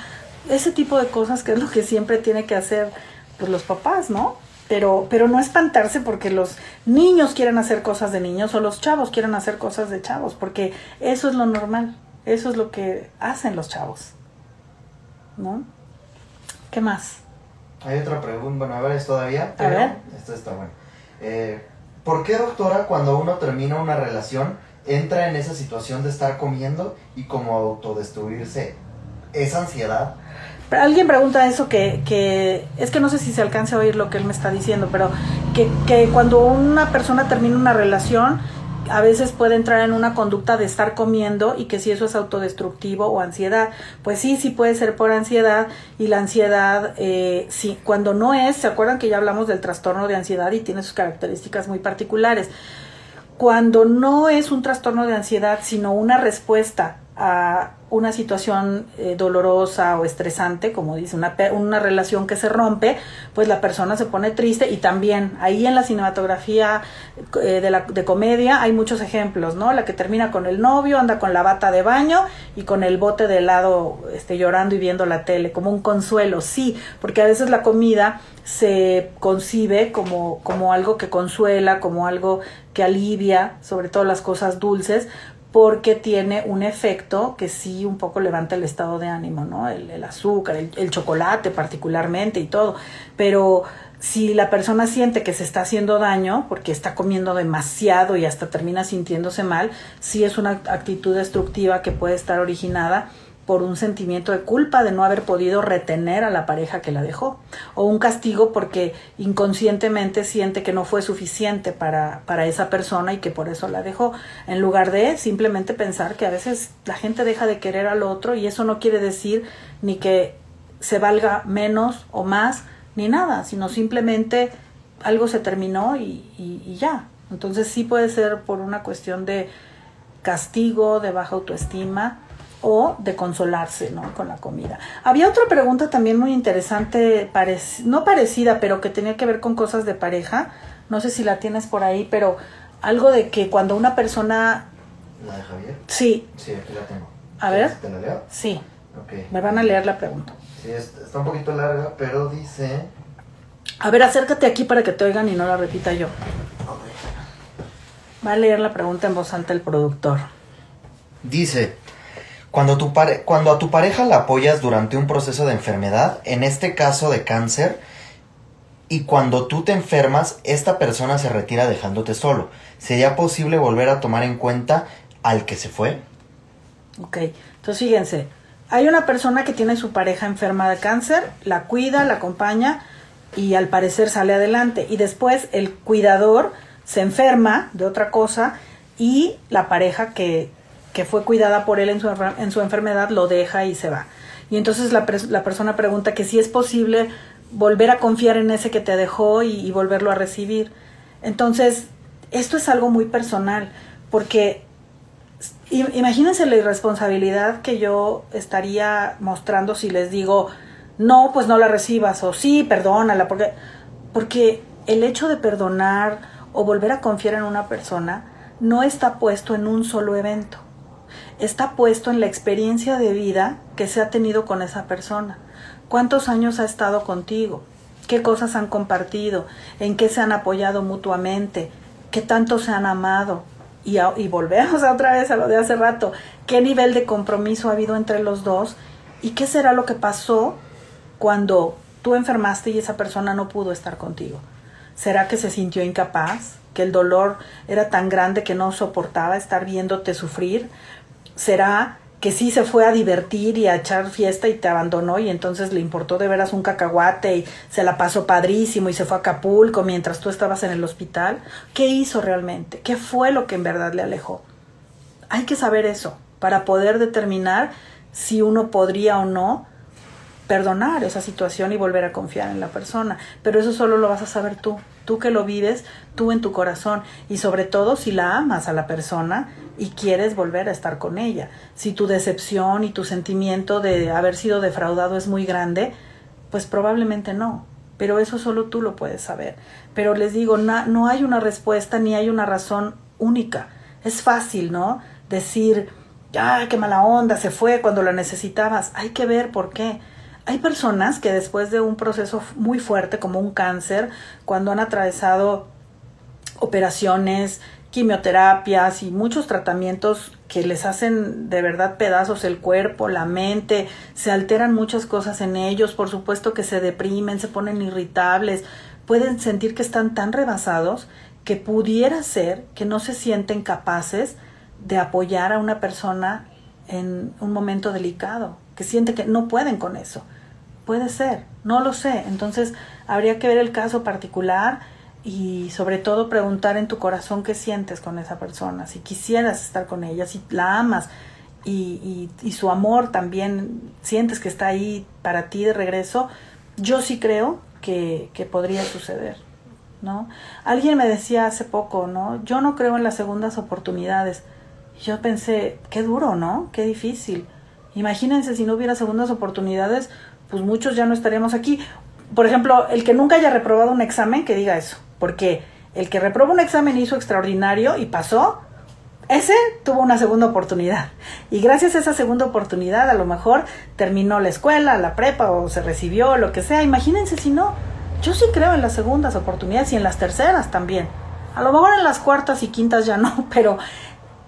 ese tipo de cosas que es lo que siempre tiene que hacer pues los papás, ¿no? Pero no espantarse porque los niños quieren hacer cosas de niños o los chavos quieren hacer cosas de chavos, porque eso es lo normal. Eso es lo que hacen los chavos, ¿no? ¿Qué más? Hay otra pregunta, bueno, a ver, es todavía, pero a ver. Esto está bueno. ¿Por qué, doctora, cuando uno termina una relación, entra en esa situación de estar comiendo y como autodestruirse? ¿Es ansiedad? Alguien pregunta eso que es que no sé si se alcanza a oír lo que él me está diciendo, pero que cuando una persona termina una relación, a veces puede entrar en una conducta de estar comiendo y que si eso es autodestructivo o ansiedad. Pues sí puede ser por ansiedad, y la ansiedad, sí, cuando no es, ¿se acuerdan que ya hablamos del trastorno de ansiedad y tiene sus características muy particulares? Cuando no es un trastorno de ansiedad, sino una respuesta a una situación dolorosa o estresante, como dice, una relación que se rompe, pues la persona se pone triste. Y también ahí en la cinematografía de comedia hay muchos ejemplos, ¿no? La que termina con el novio, anda con la bata de baño y con el bote de helado llorando y viendo la tele, como un consuelo. Sí, porque a veces la comida se concibe como algo que consuela, como algo que alivia, sobre todo las cosas dulces, porque tiene un efecto que sí un poco levanta el estado de ánimo, ¿no? El azúcar, el chocolate particularmente y todo. Pero si la persona siente que se está haciendo daño porque está comiendo demasiado y hasta termina sintiéndose mal, sí es una actitud destructiva que puede estar originada por un sentimiento de culpa de no haber podido retener a la pareja que la dejó, o un castigo porque inconscientemente siente que no fue suficiente para esa persona y que por eso la dejó, en lugar de simplemente pensar que a veces la gente deja de querer al otro, y eso no quiere decir ni que se valga menos o más ni nada, sino simplemente algo se terminó y ya. Entonces sí puede ser por una cuestión de castigo, de baja autoestima, o de consolarse, ¿no?, con la comida. Había otra pregunta también muy interesante, no parecida, pero que tenía que ver con cosas de pareja. No sé si la tienes por ahí, pero algo de que cuando una persona... ¿La de Javier? Sí. Sí, aquí la tengo. A ver. ¿Te la leo? Sí. Okay. Me van a leer la pregunta. Sí, está un poquito larga, pero dice... A ver, acércate aquí para que te oigan y no la repita yo. Va a leer la pregunta en voz alta el productor. Dice... Cuando a tu pareja la apoyas durante un proceso de enfermedad, en este caso de cáncer, y cuando tú te enfermas, esta persona se retira dejándote solo, ¿sería posible volver a tomar en cuenta al que se fue? Ok, entonces fíjense, hay una persona que tiene su pareja enferma de cáncer, la cuida, la acompaña y al parecer sale adelante, y después el cuidador se enferma de otra cosa y la pareja que fue cuidada por él en su enfermedad lo deja y se va. Y entonces la persona pregunta que si es posible volver a confiar en ese que te dejó y volverlo a recibir. Entonces, esto es algo muy personal, porque imagínense la irresponsabilidad que yo estaría mostrando si les digo, no, pues no la recibas, o sí, perdónala, porque el hecho de perdonar o volver a confiar en una persona no está puesto en un solo evento, está puesto en la experiencia de vida que se ha tenido con esa persona. ¿Cuántos años ha estado contigo? ¿Qué cosas han compartido? ¿En qué se han apoyado mutuamente? ¿Qué tanto se han amado? Y volvemos otra vez a lo de hace rato. ¿Qué nivel de compromiso ha habido entre los dos? ¿Y qué será lo que pasó cuando tú enfermaste y esa persona no pudo estar contigo? ¿Será que se sintió incapaz? ¿Que el dolor era tan grande que no soportaba estar viéndote sufrir? ¿Será que sí se fue a divertir y a echar fiesta y te abandonó y entonces le importó de veras un cacahuate y se la pasó padrísimo y se fue a Acapulco mientras tú estabas en el hospital? ¿Qué hizo realmente? ¿Qué fue lo que en verdad le alejó? Hay que saber eso para poder determinar si uno podría o no perdonar esa situación y volver a confiar en la persona. Pero eso solo lo vas a saber tú que lo vives, tú en tu corazón, y sobre todo si la amas a la persona y quieres volver a estar con ella. Si tu decepción y tu sentimiento de haber sido defraudado es muy grande, pues probablemente no, pero eso solo tú lo puedes saber. Pero les digo, no hay una respuesta ni hay una razón única. Es fácil, ¿no? Decir, qué mala onda, se fue cuando la necesitabas. Hay que ver por qué. Hay personas que después de un proceso muy fuerte como un cáncer, cuando han atravesado operaciones, quimioterapias y muchos tratamientos que les hacen de verdad pedazos el cuerpo, la mente, se alteran muchas cosas en ellos, por supuesto que se deprimen, se ponen irritables, pueden sentir que están tan rebasados que pudiera ser que no se sienten capaces de apoyar a una persona en un momento delicado, que sienten que no pueden con eso. Puede ser, no lo sé. Entonces habría que ver el caso particular y sobre todo preguntar en tu corazón qué sientes con esa persona, si quisieras estar con ella, si la amas y su amor también sientes que está ahí para ti de regreso. Yo sí creo que podría suceder, ¿no? Alguien me decía hace poco, ¿no? Yo no creo en las segundas oportunidades. Yo pensé, qué duro, ¿no? Qué difícil. Imagínense si no hubiera segundas oportunidades, pues muchos ya no estaríamos aquí. Por ejemplo, el que nunca haya reprobado un examen, que diga eso. Porque el que reprobó un examen hizo extraordinario y pasó, ese tuvo una segunda oportunidad. Y gracias a esa segunda oportunidad, a lo mejor terminó la escuela, la prepa, o se recibió, lo que sea. Imagínense si no. Yo sí creo en las segundas oportunidades y en las terceras también. A lo mejor en las cuartas y quintas ya no, pero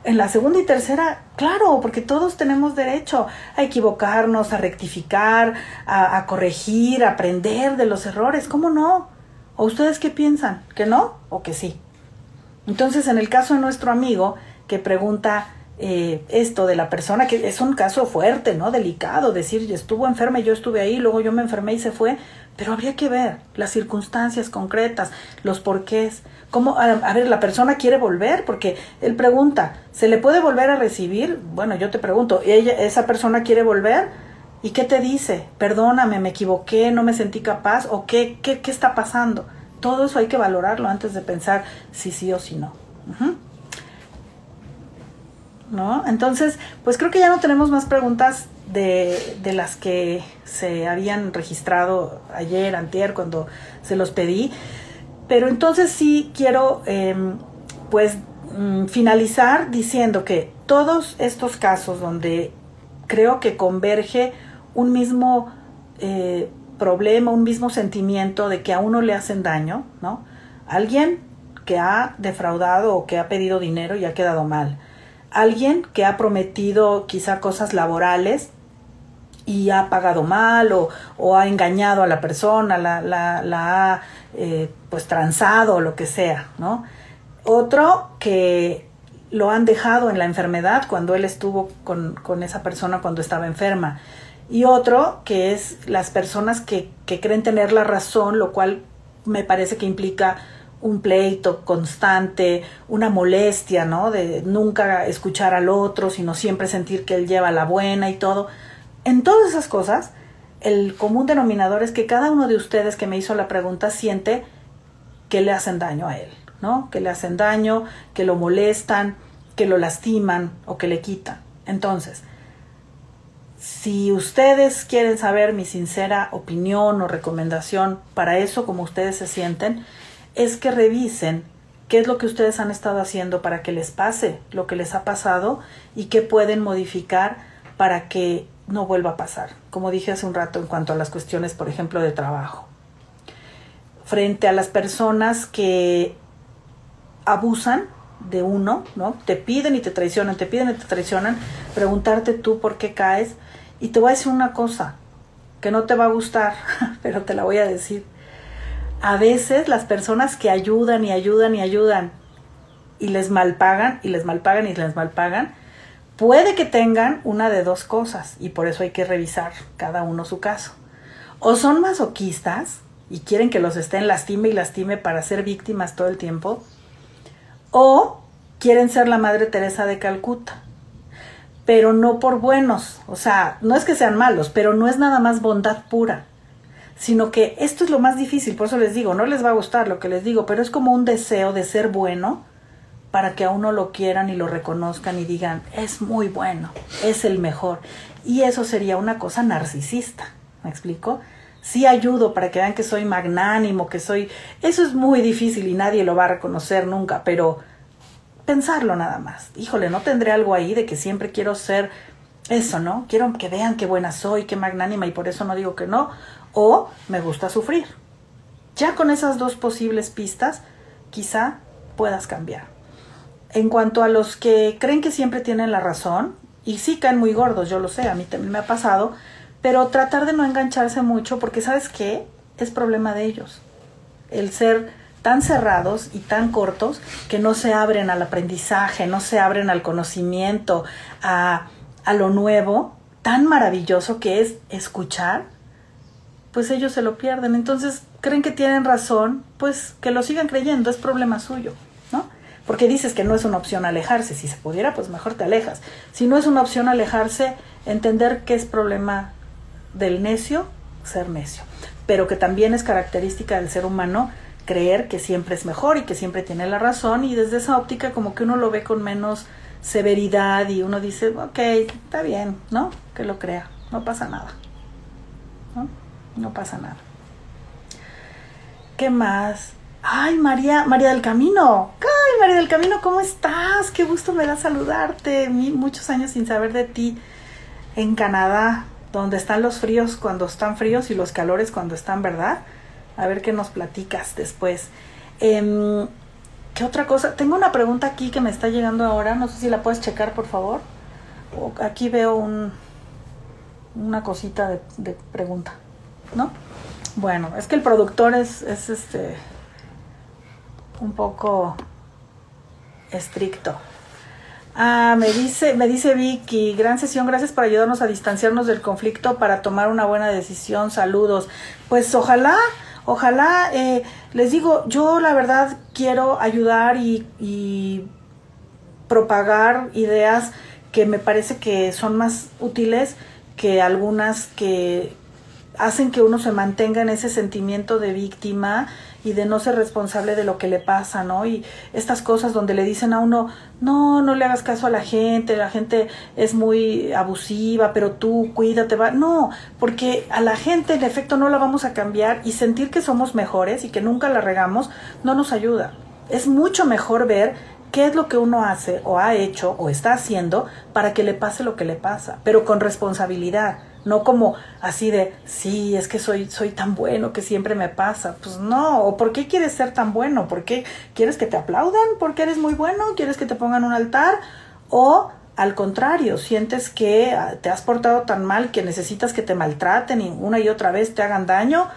en la segunda y tercera, claro, porque todos tenemos derecho a equivocarnos, a rectificar, a corregir, a aprender de los errores. ¿Cómo no? ¿O ustedes qué piensan? ¿Que no o que sí? Entonces, en el caso de nuestro amigo que pregunta esto de la persona, que es un caso fuerte, ¿no? Delicado, decir, estuvo enferma y yo estuve ahí, luego yo me enfermé y se fue, pero habría que ver las circunstancias concretas, los porqués. ¿Cómo? A ver, la persona quiere volver, porque él pregunta, ¿se le puede volver a recibir? Bueno, yo te pregunto, ¿esa persona quiere volver? ¿Y qué te dice? Perdóname, me equivoqué, no me sentí capaz, o ¿qué está pasando? Todo eso hay que valorarlo antes de pensar si sí o si no. ¿No? Entonces, pues creo que ya no tenemos más preguntas de las que se habían registrado ayer, antier, cuando se los pedí. Pero entonces sí quiero finalizar diciendo que todos estos casos donde creo que converge un mismo problema, un mismo sentimiento de que a uno le hacen daño, ¿no? Alguien que ha defraudado o que ha pedido dinero y ha quedado mal. Alguien que ha prometido quizá cosas laborales y ha pagado mal o ha engañado a la persona, la ha pues transado o lo que sea, ¿no? Otro que lo han dejado en la enfermedad cuando él estuvo con esa persona cuando estaba enferma. Y otro que es las personas que creen tener la razón, lo cual me parece que implica un pleito constante, una molestia, ¿no? De nunca escuchar al otro, sino siempre sentir que él lleva la buena y todo. En todas esas cosas, el común denominador es que cada uno de ustedes que me hizo la pregunta siente que le hacen daño a él, ¿no? Que le hacen daño, que lo molestan, que lo lastiman o que le quitan. Entonces, si ustedes quieren saber mi sincera opinión o recomendación para eso, como ustedes se sienten, es que revisen qué es lo que ustedes han estado haciendo para que les pase lo que les ha pasado y qué pueden modificar para que no vuelva a pasar. Como dije hace un rato en cuanto a las cuestiones, por ejemplo, de trabajo. Frente a las personas que abusan de uno, ¿no? Te piden y te traicionan, te piden y te traicionan, preguntarte tú por qué caes. Y te voy a decir una cosa que no te va a gustar, pero te la voy a decir. A veces las personas que ayudan y ayudan y ayudan y les malpagan y les malpagan y les malpagan, puede que tengan una de dos cosas y por eso hay que revisar cada uno su caso. O son masoquistas y quieren que los estén lastime y lastime para ser víctimas todo el tiempo, o quieren ser la Madre Teresa de Calcuta, pero no por buenos. O sea, no es que sean malos, pero no es nada más bondad pura, sino que esto es lo más difícil. Por eso les digo, no les va a gustar lo que les digo, pero es como un deseo de ser bueno para que a uno lo quieran y lo reconozcan y digan, es muy bueno, es el mejor. Y eso sería una cosa narcisista, ¿me explico? Sí ayudo para que vean que soy magnánimo, que soy... Eso es muy difícil y nadie lo va a reconocer nunca, pero pensarlo nada más. Híjole, ¿no tendré algo ahí de que siempre quiero ser eso, no? Quiero que vean qué buena soy, qué magnánima y por eso no digo que no. O me gusta sufrir. Ya con esas dos posibles pistas, quizá puedas cambiar. En cuanto a los que creen que siempre tienen la razón, y sí caen muy gordos, yo lo sé, a mí también me ha pasado, pero tratar de no engancharse mucho, porque ¿sabes qué? Es problema de ellos. El ser tan cerrados y tan cortos que no se abren al aprendizaje, no se abren al conocimiento, a lo nuevo, tan maravilloso que es escuchar, pues ellos se lo pierden. Entonces, creen que tienen razón, pues que lo sigan creyendo, es problema suyo, ¿no? Porque dices que no es una opción alejarse. Si se pudiera, pues mejor te alejas. Si no es una opción alejarse, entender que es problema del necio, ser necio. Pero que también es característica del ser humano creer que siempre es mejor y que siempre tiene la razón. Y desde esa óptica como que uno lo ve con menos severidad y uno dice, ok, está bien, ¿no? Que lo crea, no pasa nada, ¿no? No pasa nada. ¿Qué más? Ay, María del Camino. Ay, María del Camino, ¿cómo estás? Qué gusto me da saludarte. Muchos años sin saber de ti. En Canadá, donde están los fríos cuando están fríos y los calores cuando están, ¿verdad? A ver qué nos platicas después. ¿Qué otra cosa? Tengo una pregunta aquí que me está llegando ahora. No sé si la puedes checar, por favor. Aquí veo una cosita de pregunta, ¿no? Bueno, es que el productor es un poco estricto. Me dice Vicky, gran sesión, gracias por ayudarnos a distanciarnos del conflicto para tomar una buena decisión, saludos. Pues ojalá, les digo, yo la verdad quiero ayudar y propagar ideas que me parece que son más útiles que algunas que hacen que uno se mantenga en ese sentimiento de víctima y de no ser responsable de lo que le pasa, ¿no? Y estas cosas donde le dicen a uno, no le hagas caso a la gente es muy abusiva, pero tú cuídate, no, porque a la gente en efecto no la vamos a cambiar y sentir que somos mejores y que nunca la regamos no nos ayuda. Es mucho mejor ver qué es lo que uno hace o ha hecho o está haciendo para que le pase lo que le pasa, pero con responsabilidad. No como así de, sí, es que soy tan bueno que siempre me pasa. Pues no, ¿o por qué quieres ser tan bueno? ¿Por qué quieres que te aplaudan? ¿Porque eres muy bueno? ¿Quieres que te pongan un altar? O al contrario, sientes que te has portado tan mal que necesitas que te maltraten y una y otra vez te hagan daño.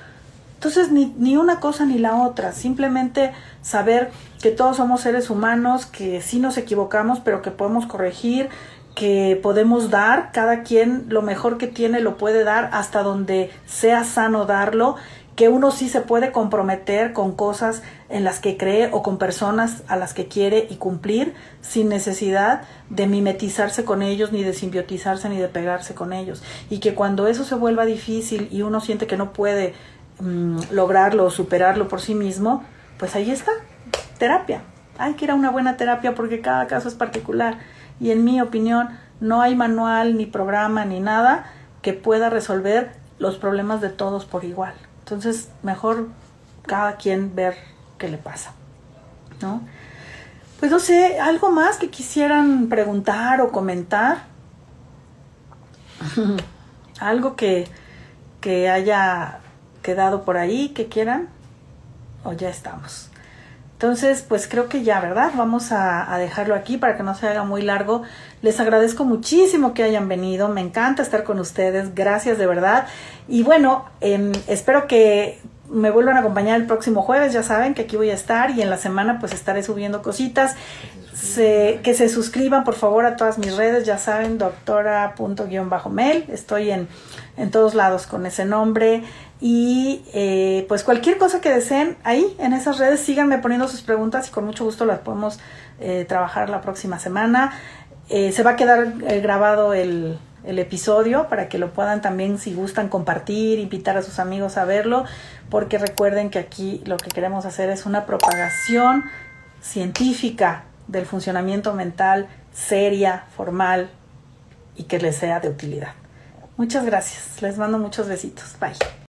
Entonces ni una cosa ni la otra, simplemente saber que todos somos seres humanos, que sí nos equivocamos, pero que podemos corregir, que podemos dar, cada quien lo mejor que tiene lo puede dar hasta donde sea sano darlo, que uno sí se puede comprometer con cosas en las que cree o con personas a las que quiere y cumplir sin necesidad de mimetizarse con ellos, ni de simbiotizarse, ni de pegarse con ellos. Y que cuando eso se vuelva difícil y uno siente que no puede lograrlo o superarlo por sí mismo, pues ahí está, terapia. Hay que ir a una buena terapia porque cada caso es particular. Y en mi opinión, no hay manual, ni programa, ni nada que pueda resolver los problemas de todos por igual. Entonces, mejor cada quien ver qué le pasa, ¿no? Pues no sé, ¿algo más que quisieran preguntar o comentar? ¿Algo que haya quedado por ahí que quieran? ¿O ya estamos? Entonces, pues creo que ya, ¿verdad? Vamos a dejarlo aquí para que no se haga muy largo. Les agradezco muchísimo que hayan venido. Me encanta estar con ustedes. Gracias de verdad. Y bueno, espero que me vuelvan a acompañar el próximo jueves. Ya saben que aquí voy a estar y en la semana pues estaré subiendo cositas. Que se suscriban por favor a todas mis redes. Ya saben, doctora._mel. Estoy en todos lados con ese nombre. Y pues cualquier cosa que deseen ahí en esas redes, síganme poniendo sus preguntas y con mucho gusto las podemos trabajar la próxima semana. Se va a quedar grabado el episodio para que lo puedan también, si gustan, compartir, invitar a sus amigos a verlo, porque recuerden que aquí lo que queremos hacer es una propagación científica del funcionamiento mental, seria, formal y que les sea de utilidad. Muchas gracias. Les mando muchos besitos. Bye.